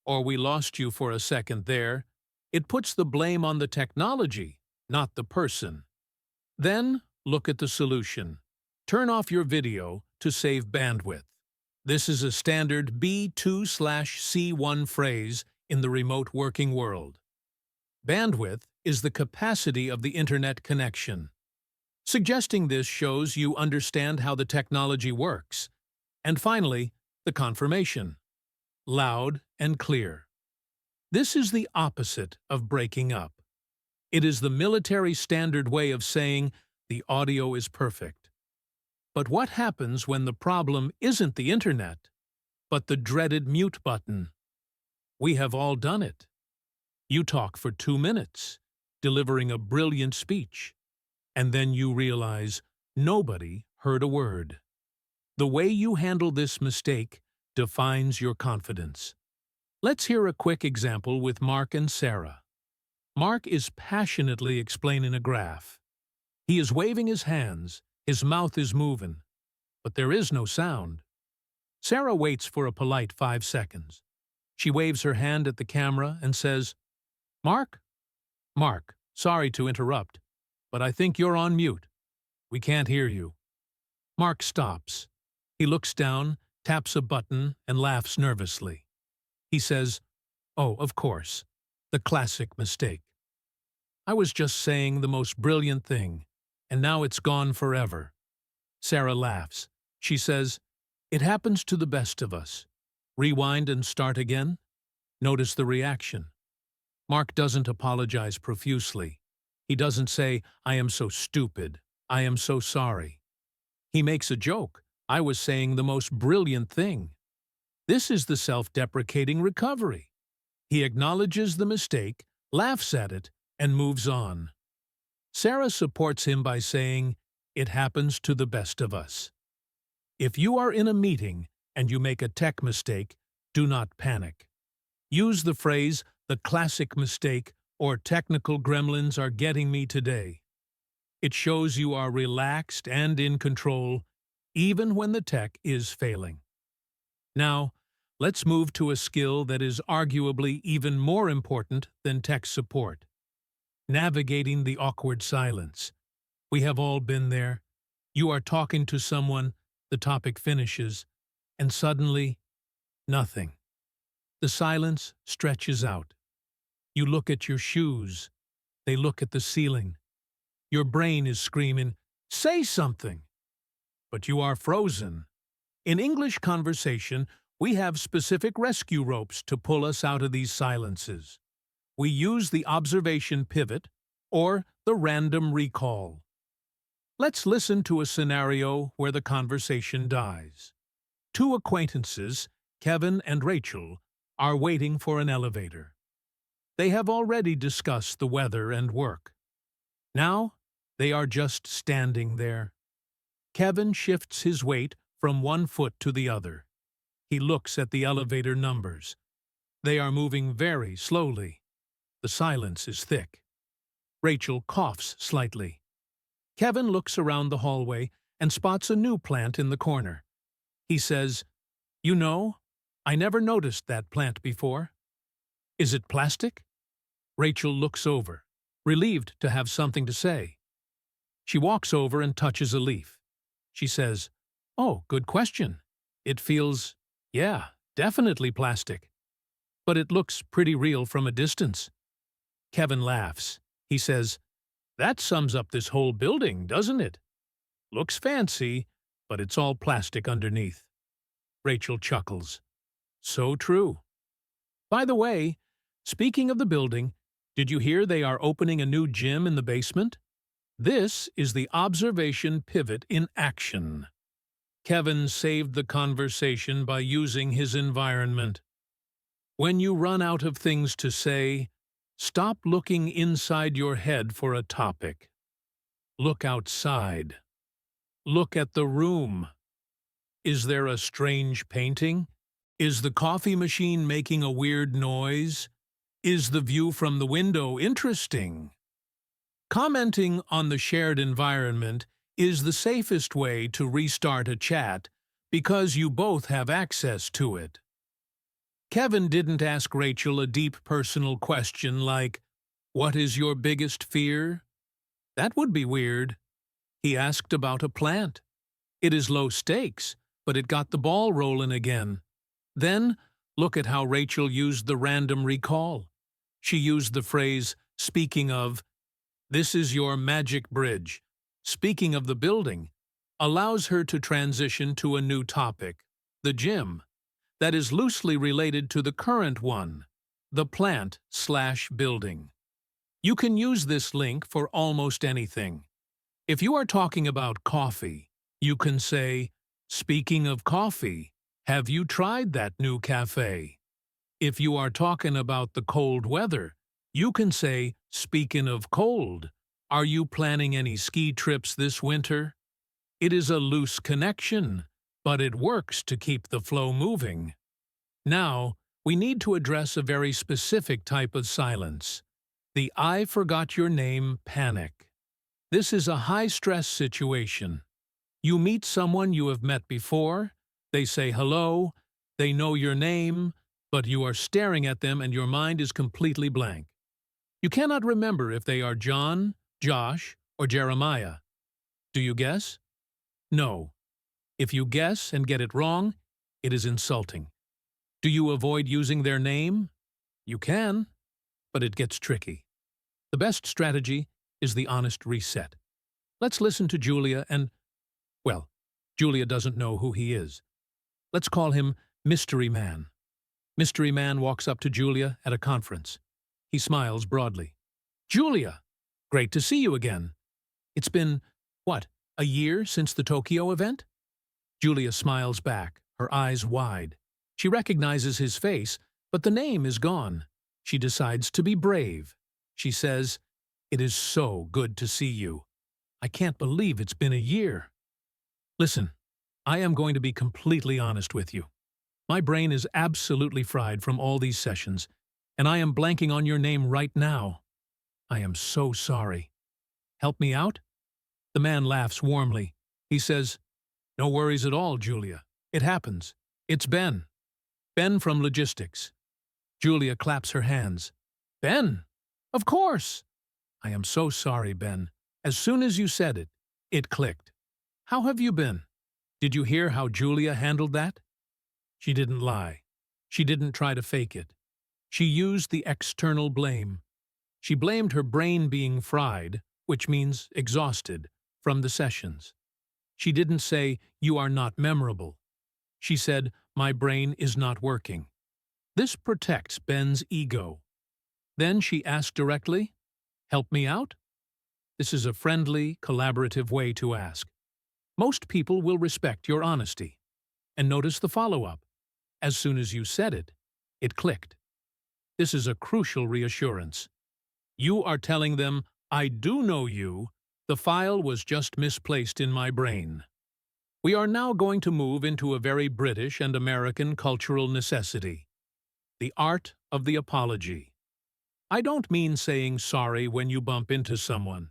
or "We lost you for a second there." It puts the blame on the technology, not the person. Then, look at the solution. Turn off your video to save bandwidth. This is a standard B2/C1 phrase in the remote working world. Bandwidth is the capacity of the internet connection. Suggesting this shows you understand how the technology works. And finally, the confirmation. Loud and clear. This is the opposite of breaking up. It is the military standard way of saying the audio is perfect. But what happens when the problem isn't the internet, but the dreaded mute button? We have all done it. You talk for 2 minutes, delivering a brilliant speech, and then you realize nobody heard a word. The way you handle this mistake defines your confidence. Let's hear a quick example with Mark and Sarah. Mark is passionately explaining a graph. He is waving his hands, his mouth is moving, but there is no sound. Sarah waits for a polite 5 seconds. She waves her hand at the camera and says, "Mark? Mark, sorry to interrupt, but I think you're on mute. We can't hear you." Mark stops. He looks down, taps a button, and laughs nervously. He says, "Oh, of course, the classic mistake. I was just saying the most brilliant thing, and now it's gone forever." Sarah laughs. She says, "It happens to the best of us. Rewind and start again." Notice the reaction. Mark doesn't apologize profusely. He doesn't say, "I am so stupid. I am so sorry." He makes a joke. "I was saying the most brilliant thing." This is the self-deprecating recovery. He acknowledges the mistake, laughs at it, and moves on. Sarah supports him by saying, "It happens to the best of us." If you are in a meeting and you make a tech mistake, do not panic. Use the phrase, "the classic mistake," or "technical gremlins are getting me today." It shows you are relaxed and in control, even when the tech is failing. Now, let's move to a skill that is arguably even more important than tech support. Navigating the awkward silence. We have all been there. You are talking to someone, the topic finishes, and suddenly, nothing. The silence stretches out. You look at your shoes. They look at the ceiling. Your brain is screaming, "Say something!" But you are frozen. In English conversation, we have specific rescue ropes to pull us out of these silences. We use the observation pivot or the random recall. Let's listen to a scenario where the conversation dies. Two acquaintances, Kevin and Rachel, are waiting for an elevator. They have already discussed the weather and work. Now, they are just standing there. Kevin shifts his weight from one foot to the other. He looks at the elevator numbers. They are moving very slowly. The silence is thick. Rachel coughs slightly. Kevin looks around the hallway and spots a new plant in the corner. He says, "You know, I never noticed that plant before. Is it plastic?" Rachel looks over, relieved to have something to say. She walks over and touches a leaf. She says, "Oh, good question. It feels, yeah, definitely plastic. But it looks pretty real from a distance." Kevin laughs. He says, "That sums up this whole building, doesn't it? Looks fancy, but it's all plastic underneath." Rachel chuckles. So true. By the way, speaking of the building, did you hear they are opening a new gym in the basement? This is the observation pivot in action. Kevin saved the conversation by using his environment. When you run out of things to say, stop looking inside your head for a topic. Look outside. Look at the room. Is there a strange painting? Is the coffee machine making a weird noise? Is the view from the window interesting? Commenting on the shared environment is the safest way to restart a chat because you both have access to it. Kevin didn't ask Rachel a deep personal question like, "What is your biggest fear?" That would be weird. He asked about a plant. It is low stakes, but it got the ball rolling again. Then, look at how Rachel used the random recall. She used the phrase, "Speaking of," "This is your magic bridge," "Speaking of the building," allows her to transition to a new topic, the gym, that is loosely related to the current one, the plant/building. You can use this link for almost anything. If you are talking about coffee, you can say, "Speaking of coffee, have you tried that new cafe?" If you are talking about the cold weather, you can say, "Speaking of cold, are you planning any ski trips this winter?" It is a loose connection, but it works to keep the flow moving. Now, we need to address a very specific type of silence, the "I forgot your name" panic. This is a high-stress situation. You meet someone you have met before, they say hello, they know your name, but you are staring at them and your mind is completely blank. You cannot remember if they are John, Josh, or Jeremiah. Do you guess? No. If you guess and get it wrong, it is insulting. Do you avoid using their name? You can, but it gets tricky. The best strategy is the honest reset. Let's listen to Julia and, well, Julia doesn't know who he is. Let's call him Mystery Man. Mystery Man walks up to Julia at a conference. He smiles broadly. "Julia, great to see you again. It's been, what, a year since the Tokyo event?" Julia smiles back, her eyes wide. She recognizes his face, but the name is gone. She decides to be brave. She says, "It is so good to see you. I can't believe it's been a year." Listen, I am going to be completely honest with you. My brain is absolutely fried from all these sessions, and I am blanking on your name right now. I am so sorry. Help me out? The man laughs warmly. He says, "No worries at all, Julia. It happens. It's Ben. Ben from logistics." Julia claps her hands. "Ben? Of course!" "I am so sorry, Ben. As soon as you said it, it clicked. How have you been? Did you hear how Julia handled that?" She didn't lie. She didn't try to fake it. She used the external blame. She blamed her brain being fried, which means exhausted, from the sessions. She didn't say, "You are not memorable." She said, "My brain is not working." This protects Ben's ego. Then she asked directly, "Help me out?" This is a friendly, collaborative way to ask. Most people will respect your honesty. And notice the follow-up. As soon as you said it, It clicked. This is a crucial reassurance. You are telling them, I do know you. The file was just misplaced in my brain. We are now going to move into a very British and American cultural necessity. The art of the apology. I don't mean saying sorry when you bump into someone.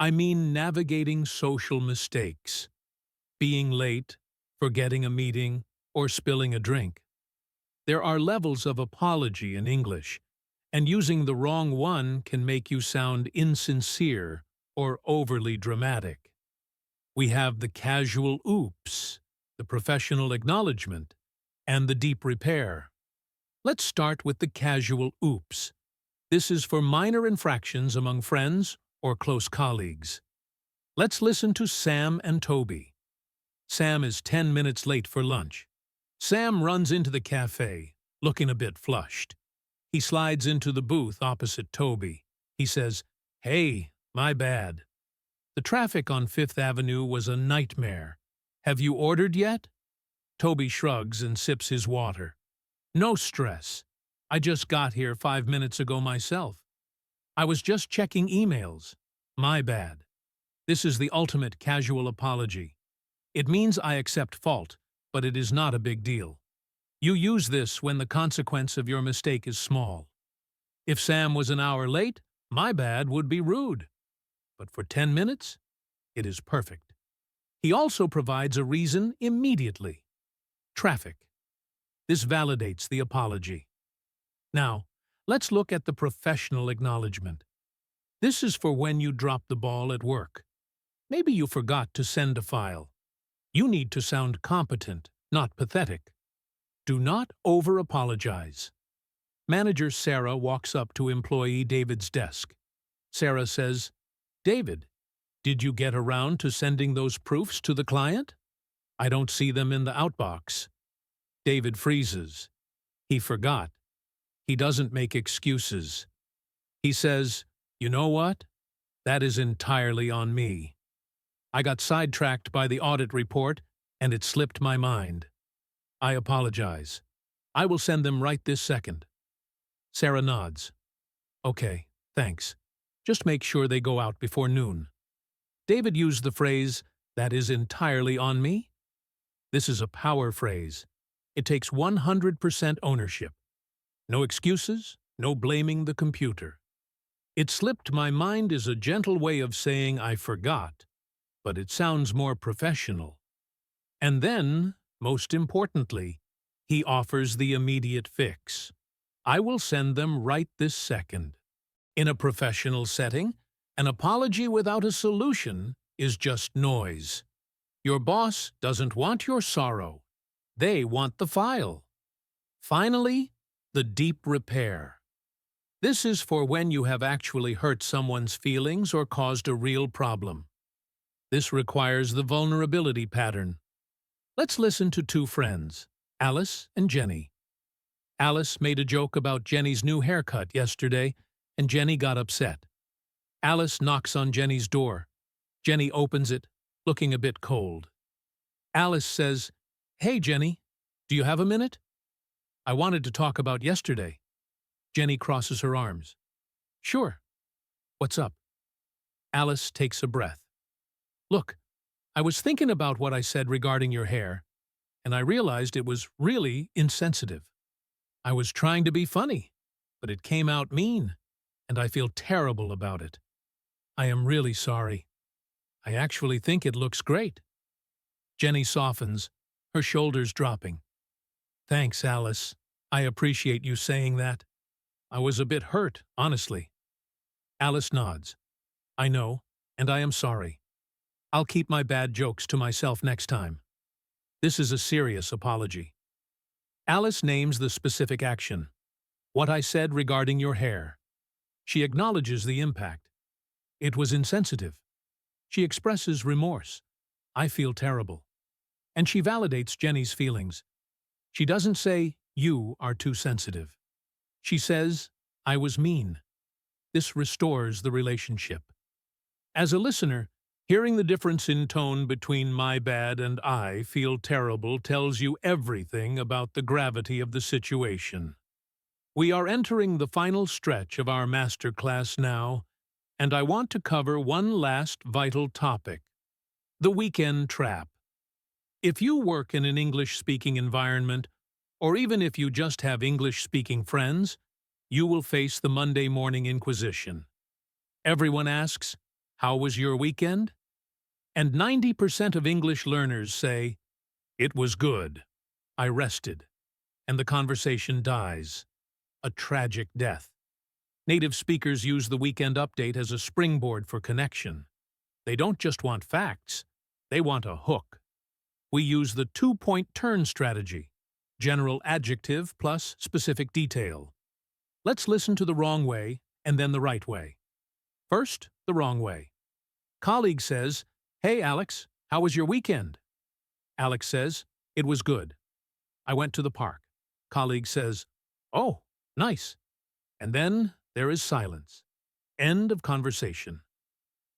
I mean navigating social mistakes. Being late, forgetting a meeting, or spilling a drink. There are levels of apology in English, and using the wrong one can make you sound insincere or overly dramatic. We have the casual oops, the professional acknowledgement, and the deep repair. Let's start with the casual oops. This is for minor infractions among friends or close colleagues. Let's listen to Sam and Toby. Sam is 10 minutes late for lunch. Sam runs into the cafe, looking a bit flushed. He slides into the booth opposite Toby. He says, "Hey, my bad. The traffic on Fifth Avenue was a nightmare. Have you ordered yet?" Toby shrugs and sips his water. "No stress. I just got here 5 minutes ago myself. I was just checking emails. My bad." This is the ultimate casual apology. It means I accept fault, but it is not a big deal. You use this when the consequence of your mistake is small. If Sam was an hour late, my bad would be rude. But for 10 minutes, it is perfect. He also provides a reason immediately. Traffic. This validates the apology. Now, let's look at the professional acknowledgement. This is for when you drop the ball at work. Maybe you forgot to send a file. You need to sound competent, not pathetic. Do not over-apologize. Manager Sarah walks up to employee David's desk. Sarah says, "David, did you get around to sending those proofs to the client? I don't see them in the outbox." David freezes. He forgot. He doesn't make excuses. He says, "You know what? That is entirely on me. I got sidetracked by the audit report, and it slipped my mind. I apologize. I will send them right this second." Sarah nods. "Okay, thanks. Just make sure they go out before noon." David used the phrase, "that is entirely on me." This is a power phrase. It takes 100% ownership. No excuses, no blaming the computer. "It slipped my mind" is a gentle way of saying I forgot, but it sounds more professional. And then, most importantly, he offers the immediate fix. "I will send them right this second." In a professional setting, an apology without a solution is just noise. Your boss doesn't want your sorrow. They want the file. Finally, the deep repair. This is for when you have actually hurt someone's feelings or caused a real problem. This requires the vulnerability pattern. Let's listen to two friends, Alice and Jenny. Alice made a joke about Jenny's new haircut yesterday, and Jenny got upset. Alice knocks on Jenny's door. Jenny opens it, looking a bit cold. Alice says, "Hey, Jenny, do you have a minute? I wanted to talk about yesterday." Jenny crosses her arms. "Sure. What's up?" Alice takes a breath. "Look, I was thinking about what I said regarding your hair, and I realized it was really insensitive. I was trying to be funny, but it came out mean, and I feel terrible about it. I am really sorry. I actually think it looks great." Jenny softens, her shoulders dropping. "Thanks, Alice. I appreciate you saying that. I was a bit hurt, honestly." Alice nods. "I know, and I am sorry. I'll keep my bad jokes to myself next time." This is a serious apology. Alice names the specific action. "What I said regarding your hair." She acknowledges the impact. "It was insensitive." She expresses remorse. "I feel terrible." And she validates Jenny's feelings. She doesn't say, "You are too sensitive." She says, "I was mean." This restores the relationship. As a listener, hearing the difference in tone between "my bad" and "I feel terrible" tells you everything about the gravity of the situation. We are entering the final stretch of our masterclass now, and I want to cover one last vital topic: the weekend trap. If you work in an English-speaking environment, or even if you just have English-speaking friends, you will face the Monday morning inquisition. Everyone asks, "How was your weekend?" And 90% of English learners say, "It was good. I rested." And the conversation dies. A tragic death. Native speakers use the weekend update as a springboard for connection. They don't just want facts, they want a hook. We use the two-point turn strategy: general adjective plus specific detail. Let's listen to the wrong way and then the right way. First, the wrong way. Colleague says, "Hey Alex, how was your weekend?" Alex says, "It was good. I went to the park." Colleague says, "Oh, nice." And then there is silence. End of conversation.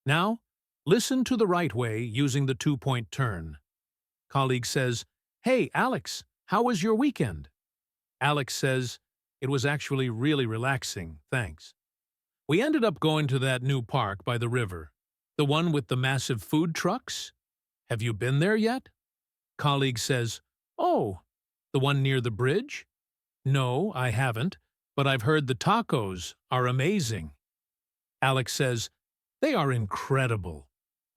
Now, listen to the right way using the two-point turn. Colleague says, "Hey Alex, how was your weekend?" Alex says, "It was actually really relaxing, thanks. We ended up going to that new park by the river. The one with the massive food trucks? Have you been there yet?" Colleague says, "Oh, the one near the bridge? No, I haven't, but I've heard the tacos are amazing." Alex says, "They are incredible.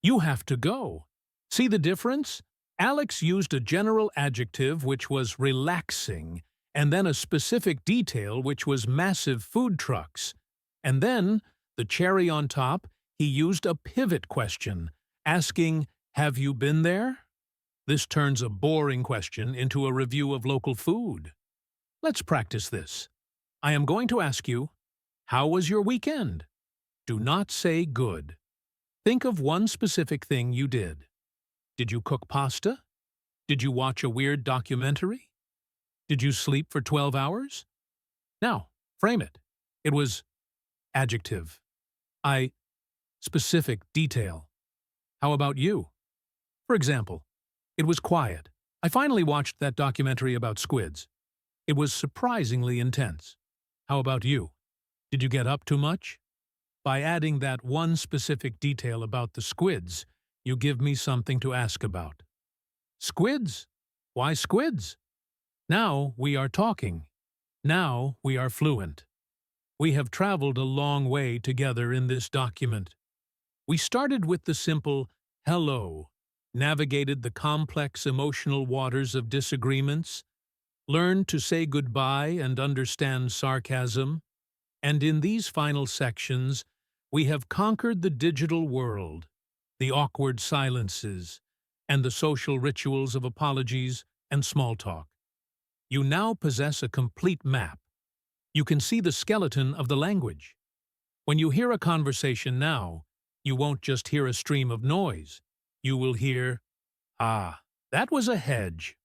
You have to go." See the difference? Alex used a general adjective which was relaxing, and then a specific detail which was massive food trucks. And then, the cherry on top, he used a pivot question, asking, "Have you been there?" This turns a boring question into a review of local food. Let's practice this. I am going to ask you, "How was your weekend?" Do not say good. Think of one specific thing you did. Did you cook pasta? Did you watch a weird documentary? Did you sleep for 12 hours? Now, frame it. It was adjective. Specific detail. How about you? For example, it was quiet. I finally watched that documentary about squids. It was surprisingly intense. How about you? Did you get up too much? By adding that one specific detail about the squids, you give me something to ask about. Squids? Why squids? Now we are talking. Now we are fluent. We have traveled a long way together in this document. We started with the simple hello, navigated the complex emotional waters of disagreements, learned to say goodbye and understand sarcasm, and in these final sections, we have conquered the digital world, the awkward silences, and the social rituals of apologies and small talk. You now possess a complete map. You can see the skeleton of the language. When you hear a conversation now, you won't just hear a stream of noise. You will hear, "Ah, that was a hedge.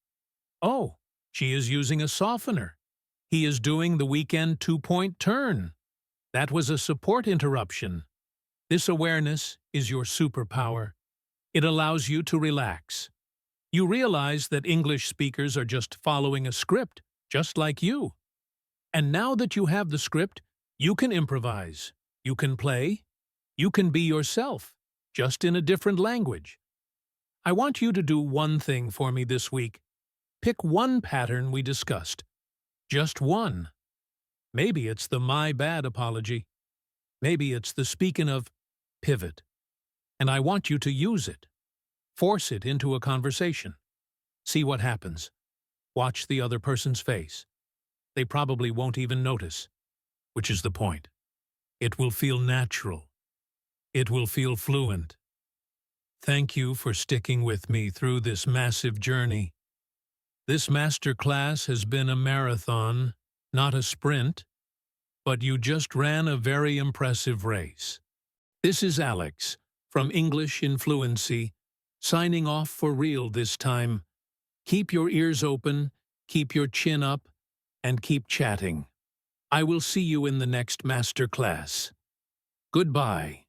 Oh, she is using a softener. He is doing the weekend two-point turn. That was a support interruption." This awareness is your superpower. It allows you to relax. You realize that English speakers are just following a script, just like you. And now that you have the script, you can improvise. You can play. You can be yourself, just in a different language. I want you to do one thing for me this week. Pick one pattern we discussed. Just one. Maybe it's the "my bad" apology. Maybe it's the speaking of pivot. And I want you to use it. Force it into a conversation. See what happens. Watch the other person's face. They probably won't even notice, which is the point. It will feel natural. It will feel fluent. Thank you for sticking with me through this massive journey. This masterclass has been a marathon, not a sprint, but you just ran a very impressive race. This is Alex, from English in Fluency, signing off for real this time. Keep your ears open, keep your chin up, and keep chatting. I will see you in the next masterclass. Goodbye.